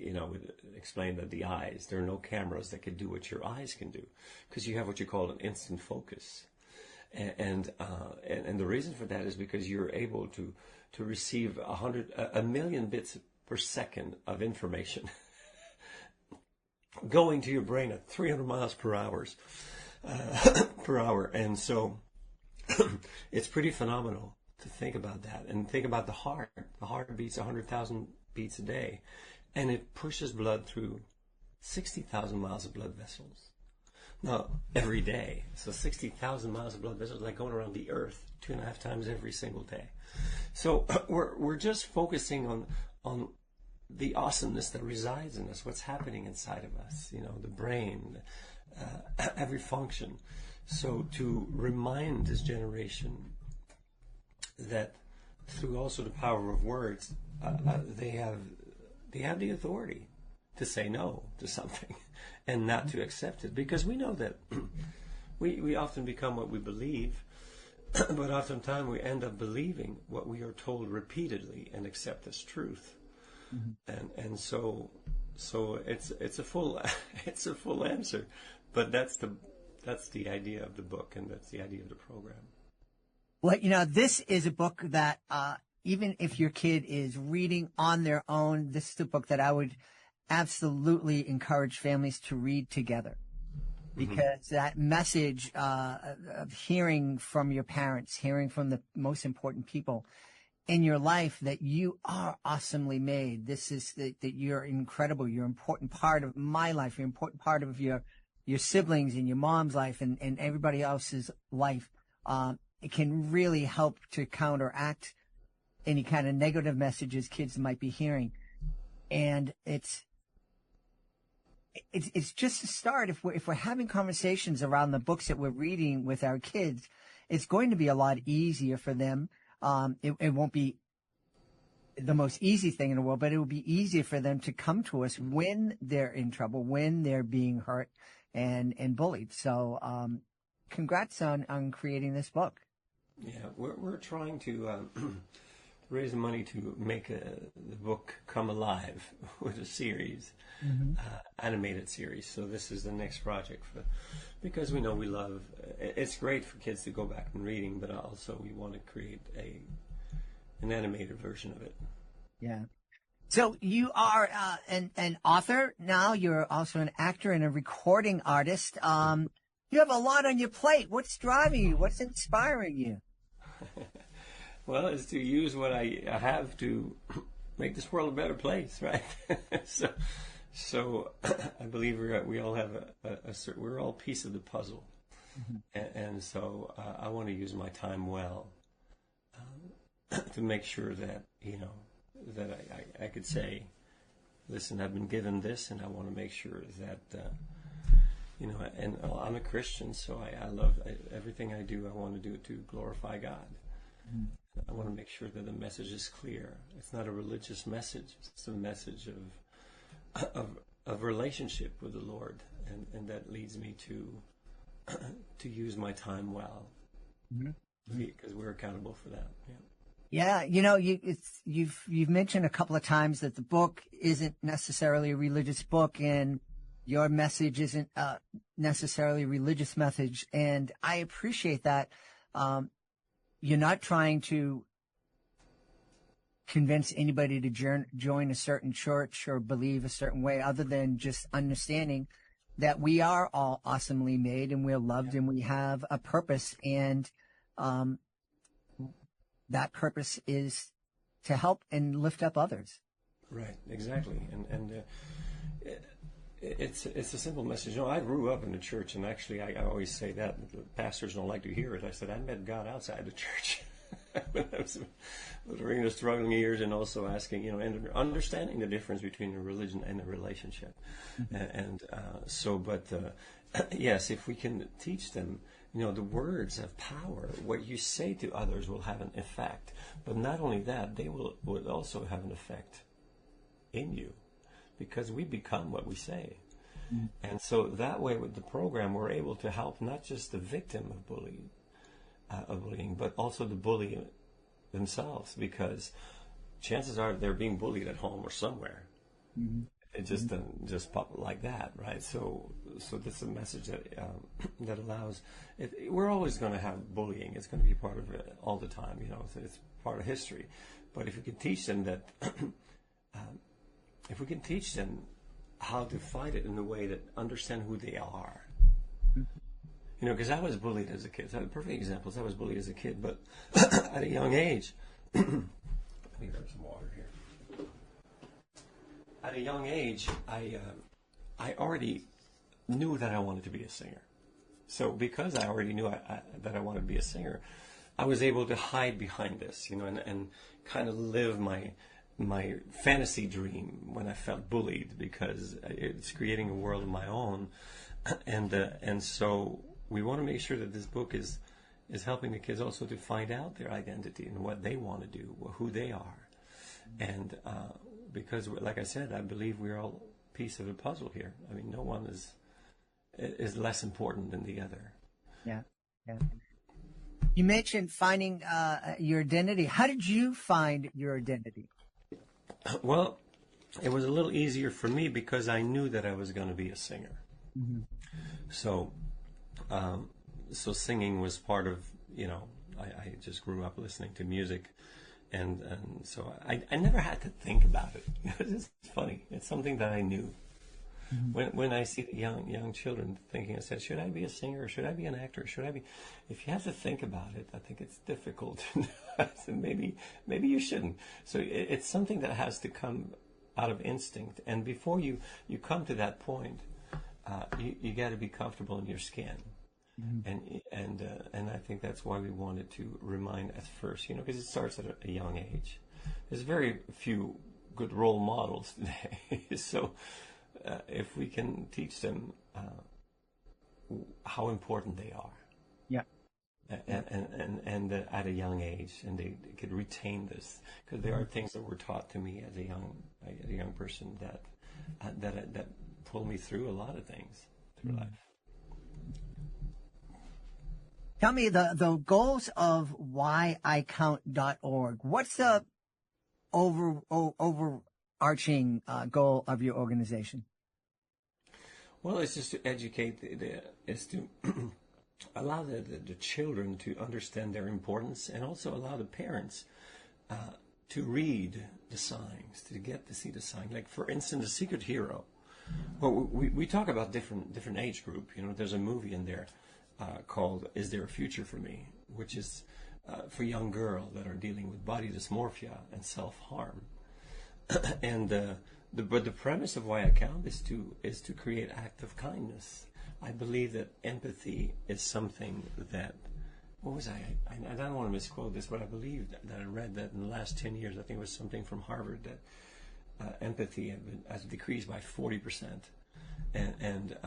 S4: explain that the eyes, there are no cameras that can do what your eyes can do, because you have what you call an instant focus. And the reason for that is because you're able to receive 1,000,000 bits per second of information going to your brain at 300 miles per hour. And so it's pretty phenomenal to think about that, and think about the heart. The heart beats 100,000 beats a day, and it pushes blood through 60,000 miles of blood vessels. Now, every day. So 60,000 miles of blood vessels, like going around the earth 2.5 times every single day. So we're just focusing on the awesomeness that resides in us, what's happening inside of us, the brain, every function. So to remind this generation that through also the power of words, they have the authority to say no to something and not to accept it, because we know that we often become what we believe, but oftentimes we end up believing what we are told repeatedly and accept as truth. Mm-hmm. And so it's a full answer, but that's the idea of the book, and that's the idea of the program.
S2: Well, this is a book that even if your kid is reading on their own, this is a book that I would absolutely encourage families to read together, because that message of hearing from your parents, hearing from the most important people in your life, that you are awesomely made. This is that you're incredible. You're an important part of my life. You're an important part of your siblings and your mom's life and everybody else's life. It can really help to counteract any kind of negative messages kids might be hearing. And it's just a start. If we're having conversations around the books that we're reading with our kids, it's going to be a lot easier for them. It won't be the most easy thing in the world, but it will be easier for them to come to us when they're in trouble, when they're being hurt and bullied. So, congrats on creating this book.
S4: Yeah, we're trying to raise money to make the book come alive with a series, animated series. So this is the next project because we know we love. It's great for kids to go back and reading, but also we want to create an animated version of it.
S2: Yeah. So you are an author now. You're also an actor and a recording artist. You have a lot on your plate. What's driving you? What's inspiring you?
S4: Well, it's to use what I have to make this world a better place, right? So I believe we all have we're all a piece of the puzzle, and so I want to use my time well to make sure that that I could say, listen, I've been given this, and I want to make sure that. And I'm a Christian, so I love everything I do. I want to do it to glorify God. I want to make sure that the message is clear. It's not a religious message. It's a message of relationship with the Lord, and that leads me to use my time well, because we're accountable for that. Yeah.
S2: Yeah, you've mentioned a couple of times that the book isn't necessarily a religious book, and your message isn't necessarily a religious message, and I appreciate that. You're not trying to convince anybody to join a certain church or believe a certain way, other than just understanding that we are all awesomely made and we're loved and we have a purpose, and that purpose is to help and lift up others.
S4: Right, exactly. And it's a simple message. You know, I grew up in the church, and actually I always say that. The pastors don't like to hear it. I said I met God outside the church when I was during the struggling years, and also asking, you know, and understanding the difference between a religion and a relationship. Yes, if we can teach them, you know, the words have power. What you say to others will have an effect. But not only that, they will also have an effect in you, because we become what we say. And so that way, with the program, we're able to help not just the victim of bullying, but also the bully themselves, because chances are they're being bullied at home or somewhere. It just doesn't just pop like that, right? So this is a message that that allows. We're always going to have bullying. It's going to be part of it all the time. You know, it's part of history. But if we can teach them that, if we can teach them how to fight it in a way that understand who they are. You know, because I was bullied as a kid. So perfect examples. I was bullied as a kid, but at a young age. Let me grab some water here. At a young age, I already knew that I wanted to be a singer. So because I already knew that I wanted to be a singer, I was able to hide behind this, you know, and kind of live my fantasy dream when I felt bullied, because it's creating a world of my own, and so we want to make sure that this book is helping the kids also to find out their identity and what they want to do, who they are, and because, like I said, I believe we're all a piece of a puzzle here. I mean, no one is less important than the other.
S2: Yeah. You mentioned finding your identity. How did you find your identity?
S4: Well, it was a little easier for me because I knew that I was going to be a singer. So singing was part of, you know, I just grew up listening to music, and so I never had to think about it. It's funny. It's something that I knew. When I see the young children thinking, I said, should I be a singer, or should I be an actor, should I be? If you have to think about it, I think it's difficult. I said, maybe you shouldn't. So it's something that has to come out of instinct, and before you come to that point, you got to be comfortable in your skin. And I think that's why we wanted to remind at first, you know, because it starts at a young age. There's very few good role models today, so if we can teach them how important they are, and at a young age, and they could retain this, because there are things that were taught to me as a young person that pulled me through a lot of things through life.
S2: Tell me the goals of whyicount.org. What's the overarching goal of your organization?
S4: Well, it's just to educate. It's to allow the children to understand their importance, and also allow the parents to read the signs, to get to see the sign. Like, for instance, The Secret Hero. Well, we talk about different age group. You know, there's a movie in there called "Is There a Future for Me?" which is for young girls that are dealing with body dysmorphia and self-harm. And but the premise of Why I Count is to create act of kindness. I believe that empathy is something that, what was I don't want to misquote this, but I believe that I read that in the last 10 years, I think it was something from Harvard, that empathy has decreased by 40%. And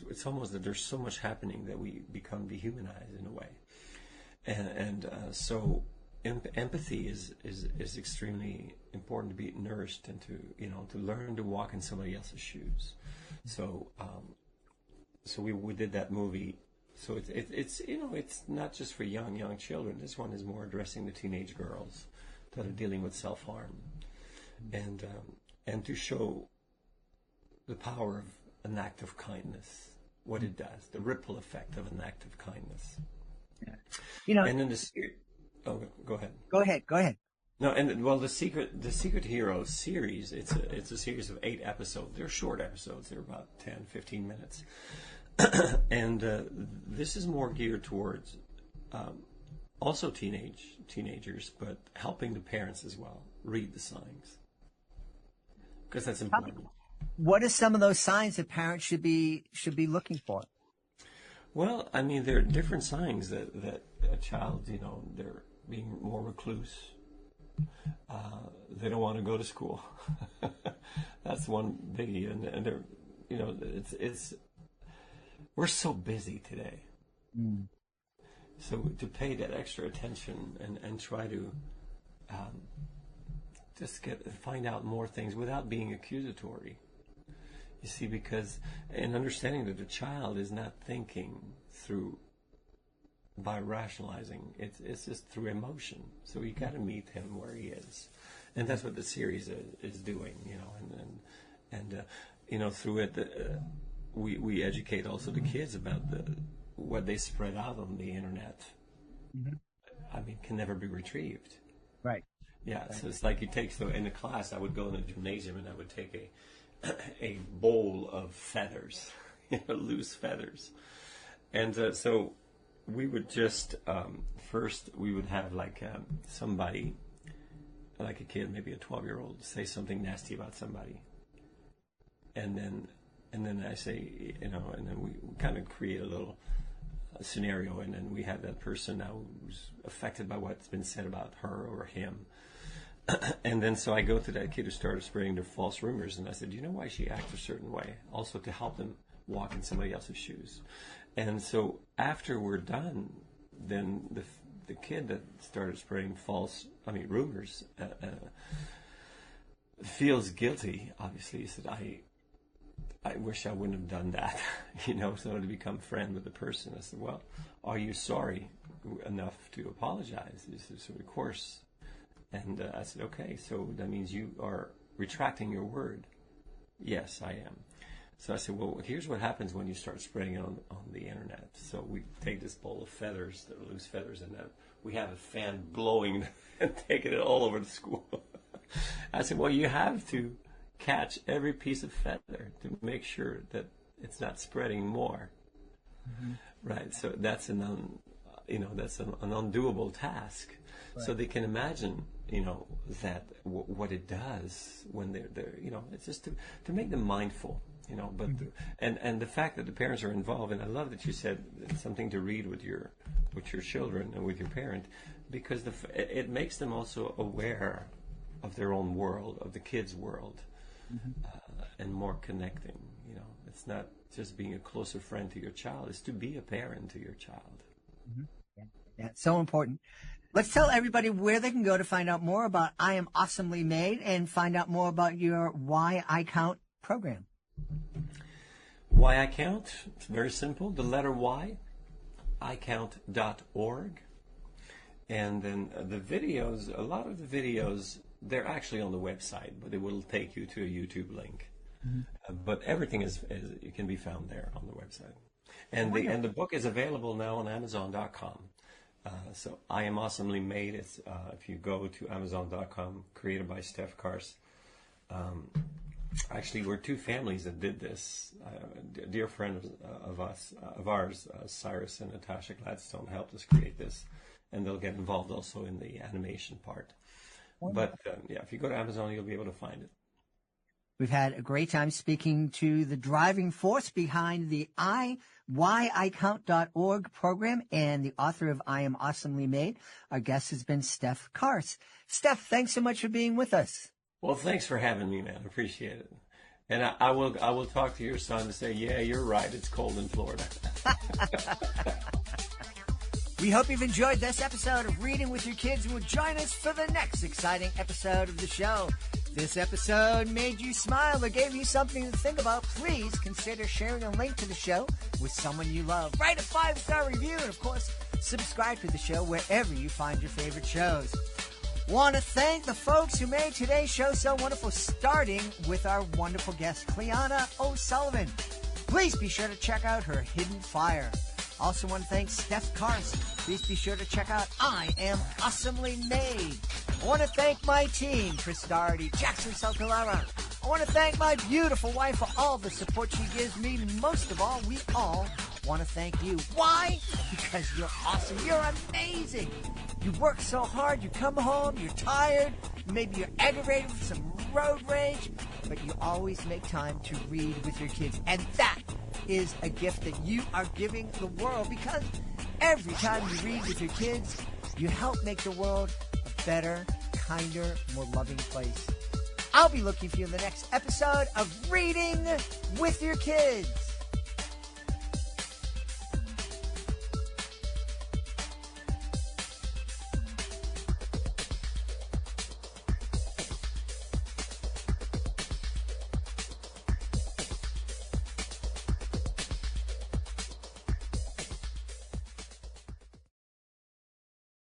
S4: it's almost that there's so much happening that we become dehumanized in a way. So empathy is extremely important to be nourished, and to learn to walk in somebody else's shoes. So we did that movie. So it's it's not just for young children. This one is more addressing the teenage girls that are dealing with self-harm, and to show the power of an act of kindness, what it does, the ripple effect of an act of kindness.
S2: Yeah.
S4: And then go ahead.
S2: Go ahead.
S4: No, and well, the Secret Hero series, it's a series of 8 episodes. They're short episodes. They're about 10, 15 minutes. And this is more geared towards also teenagers, but helping the parents as well read the signs, because that's important.
S2: What are some of those signs that parents should be looking for?
S4: Well, I mean, there are different signs that a child, they're being more recluse. They don't want to go to school. That's one biggie, and they're, it's we're so busy today. So to pay that extra attention and try to just find out more things without being accusatory. You see, because in understanding that the child is not thinking through by rationalizing, it's just through emotion. So you got to meet him where he is, and that's what the series is doing. And through it, we educate also the kids about what they spread out on the internet. I mean, can never be retrieved.
S2: Right.
S4: Yeah. Right. So it's like in the class, I would go in the gymnasium and I would take a bowl of feathers, loose feathers, and so we would just first we would have like somebody, like a kid, maybe a 12-year-old, say something nasty about somebody, and then I say, and then we kind of create a little scenario, and then we have that person now who's affected by what's been said about her or him. And then so I go to that kid who started spreading their false rumors, and I said, do you know why she acts a certain way? Also to help them walk in somebody else's shoes. And so after we're done, then the kid that started spreading rumors feels guilty, obviously. He said, I wish I wouldn't have done that, so to become friend with the person. I said, well, are you sorry enough to apologize? He said, so of course. And I said, okay, so that means you are retracting your word. Yes, I am. So I said, well, here's what happens when you start spreading it on the internet. So we take this bowl of feathers, that are loose feathers, and we have a fan blowing and taking it all over the school. I said, well, you have to catch every piece of feather to make sure that it's not spreading more. Right? So that's an undoable task. Right. So they can imagine, that what it does when they're it's just to make them mindful, but and the fact that the parents are involved, and I love that you said it's something to read with your children and with your parent, because it makes them also aware of their own world, of the kids' world, and more connecting. It's not just being a closer friend to your child; it's to be a parent to your child.
S2: Yeah, it's so important. Let's tell everybody where they can go to find out more about I Am Awesomely Made and find out more about your Why I Count program.
S4: Why I Count? It's very simple. The letter Y, icount.org. And then the videos, a lot of the videos, they're actually on the website, but it will take you to a YouTube link. But everything it can be found there on the website. And the book is available now on Amazon.com. So I Am Awesomely Made. It's if you go to Amazon.com, created by Steph Carse. Actually, we're 2 families that did this. A dear friend of ours, Cyrus and Natasha Gladstone, helped us create this, and they'll get involved also in the animation part. But if you go to Amazon, you'll be able to find it.
S2: We've had a great time speaking to the driving force behind the whyicount.org program and the author of I Am Awesomely Made. Our guest has been Steph Carse. Steph, thanks so much for being with us.
S4: Well, thanks for having me, man. I appreciate it. And I will talk to your son and say, yeah, you're right. It's cold in Florida.
S2: We hope you've enjoyed this episode of Reading with Your Kids and will join us for the next exciting episode of the show. If this episode made you smile or gave you something to think about, please consider sharing a link to the show with someone you love. Write a 5-star review and, of course, subscribe to the show wherever you find your favorite shows. Want to thank the folks who made today's show so wonderful, starting with our wonderful guest, Cliodhna O'Sullivan. Please be sure to check out her Hidden Fire. Also want to thank Steph Carse. Please be sure to check out I Am Awesomely Made. I want to thank my team, Chris Doherty, Jackson Salcalara. I want to thank my beautiful wife for all the support she gives me. Most of all, we all want to thank you. Why? Because you're awesome. You're amazing. You work so hard. You come home. You're tired. Maybe you're aggravated with some road rage. But you always make time to read with your kids. And that is a gift that you are giving the world. Because every time you read with your kids, you help make the world a better, kinder, more loving place. I'll be looking for you in the next episode of Reading with Your Kids.